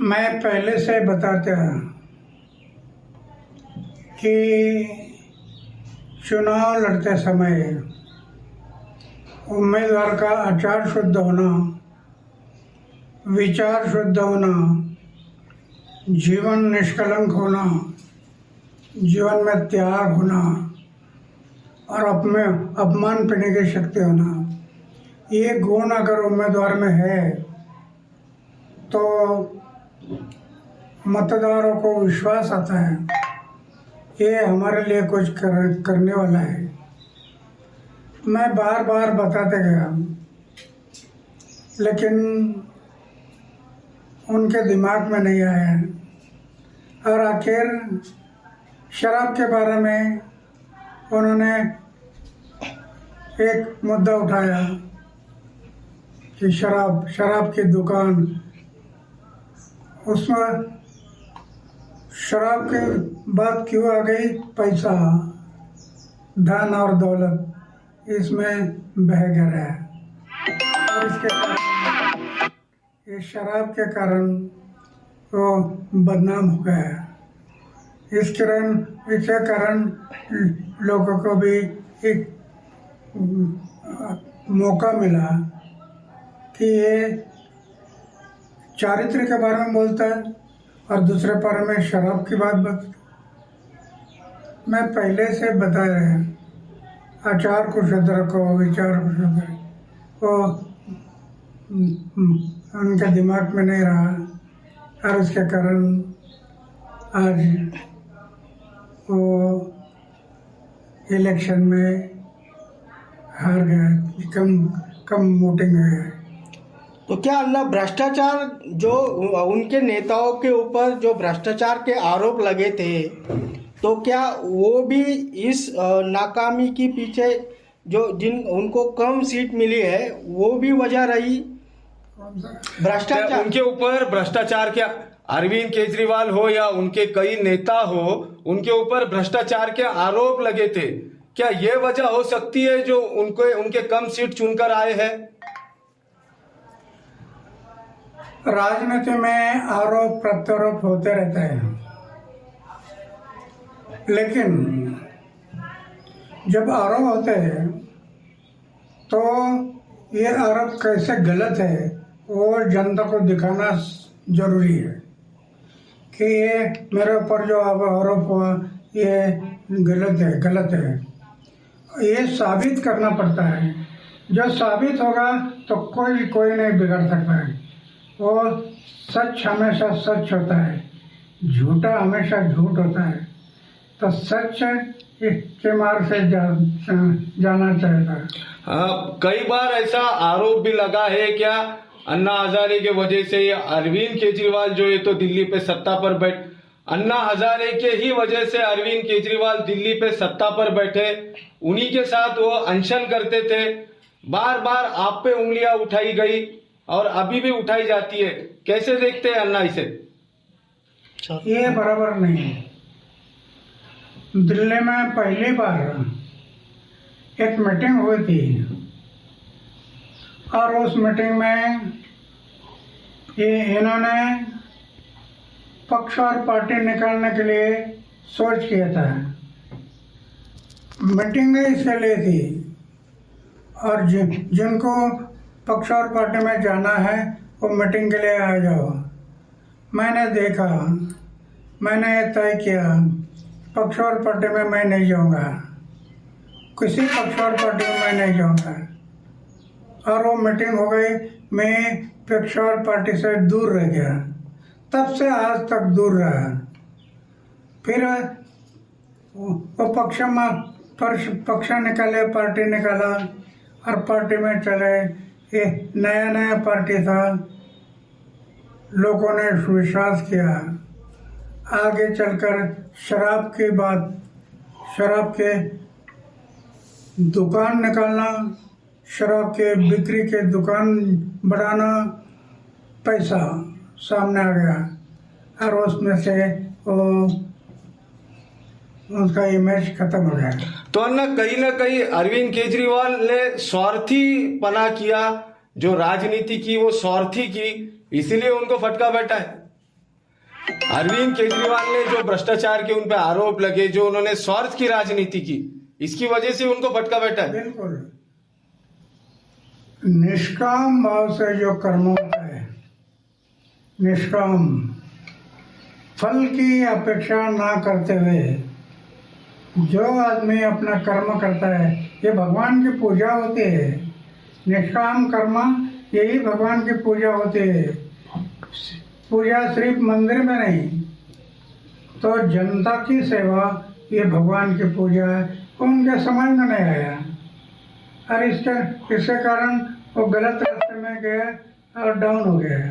मैं पहले से बताता कि चुनाव लड़ते समय उम्मीदवार का आचार शुद्ध होना, विचार शुद्ध होना, जीवन निष्कलंक होना, जीवन में त्याग होना और अपमान पीने की शक्ति होना, ये गुण अगर उम्मीदवार में है तो मतदारों को विश्वास आता है ये हमारे लिए कुछ करने वाला है। मैं बार बार बताते गया, लेकिन उनके दिमाग में नहीं आया और आखिर शराब के बारे में उन्होंने एक मुद्दा उठाया कि शराब की दुकान, उसमें शराब की बात क्यों आ गई? पैसा, धन और दौलत इसमें बह गया है और इसके कारण, इस शराब के कारण वो बदनाम हो गया। इसके कारण लोगों को भी एक मौका मिला कि ये चारित्र के बारे में बोलता है और दूसरे बारे में शराब की बात बता। मैं पहले से बता रहे आचार को शुद्ध रखो, विचार को शुद्ध रखो, वो उनके दिमाग में नहीं रहा और उसके कारण आज वो इलेक्शन में हार गए, कम वोटिंग है। तो क्या अल्लाह भ्रष्टाचार जो उनके नेताओं के ऊपर जो भ्रष्टाचार के आरोप लगे थे, तो क्या वो भी इस नाकामी के पीछे जो उनको कम सीट मिली है वो भी वजह रही? भ्रष्टाचार उनके ऊपर भ्रष्टाचार क्या, अरविंद केजरीवाल हो या उनके कई नेता हो, उनके ऊपर भ्रष्टाचार के आरोप लगे थे। क्या ये वजह हो सकती है जो उनके कम सीट चुनकर आए हैं? राजनीति में आरोप प्रत्यारोप होते रहते हैं, लेकिन जब आरोप होते हैं तो ये आरोप कैसे गलत है वो जनता को दिखाना जरूरी है कि ये मेरे ऊपर जो आरोप हुआ ये गलत है। ये साबित करना पड़ता है। जो साबित होगा तो कोई नहीं बिगड़ सकता है। वो सच हमेशा सच होता है, झूठा हमेशा झूठ होता है। तो सच के मार्ग से जाना चाहिए। हाँ, कई बार ऐसा आरोप भी लगा है क्या अन्ना हजारे के वजह से अरविंद केजरीवाल जो है तो दिल्ली पे सत्ता पर अन्ना हजारे के ही वजह से अरविंद केजरीवाल दिल्ली पे सत्ता पर बैठे, उन्हीं के साथ वो अनशन करते थे। बार बार आप पे उंगलियां उठाई गई और अभी भी उठाई जाती है। कैसे देखते हैं अन्ना इसे? ये बराबर नहीं है। दिल्ली में पहली बार एक मीटिंग हुई थी और उस मीटिंग में इन्होंने पक्ष और पार्टी निकालने के लिए सोच किया था। मीटिंग में इसके लिए थी और जिनको पक्ष और पार्टी में जाना है वो मीटिंग के लिए आ जाओ। मैंने देखा, मैंने तय किया पक्ष और पार्टी में मैं नहीं जाऊंगा, किसी पक्ष और पार्टी में मैं नहीं जाऊंगा। और वो मीटिंग हो गई, मैं पक्ष और पार्टी से दूर रह गया। तब से आज तक दूर रहा। फिर वो पक्ष निकाले, पार्टी निकाला और पार्टी में चले। ये नया पार्टी था, लोगों ने विश्वास किया। आगे चलकर शराब की बात, शराब के दुकान निकालना, शराब के बिक्री के दुकान बढ़ाना, पैसा सामने आ गया और उसमें से वो उसका इमेज खत्म हो गया। तो अन्ना कहीं ना कहीं अरविंद केजरीवाल ने स्वार्थी पना किया, जो राजनीति की वो स्वार्थी की, इसीलिए उनको फटका बैठा है। अरविंद केजरीवाल ने जो भ्रष्टाचार के उन पे आरोप लगे, जो उन्होंने स्वार्थ की राजनीति की, इसकी वजह से उनको भटका बैठा है। बिल्कुल निष्काम भाव से जो कर्म होता है, निष्काम फल की अपेक्षा ना करते हुए जो आदमी अपना कर्म करता है, ये भगवान की पूजा होती है। निष्काम कर्म यही भगवान की पूजा होती है। पूजा सिर्फ मंदिर में नहीं, तो जनता की सेवा ये भगवान की पूजा है। उनके समझ में नहीं आया और इसके कारण वो गलत रास्ते में गए और डाउन हो गए।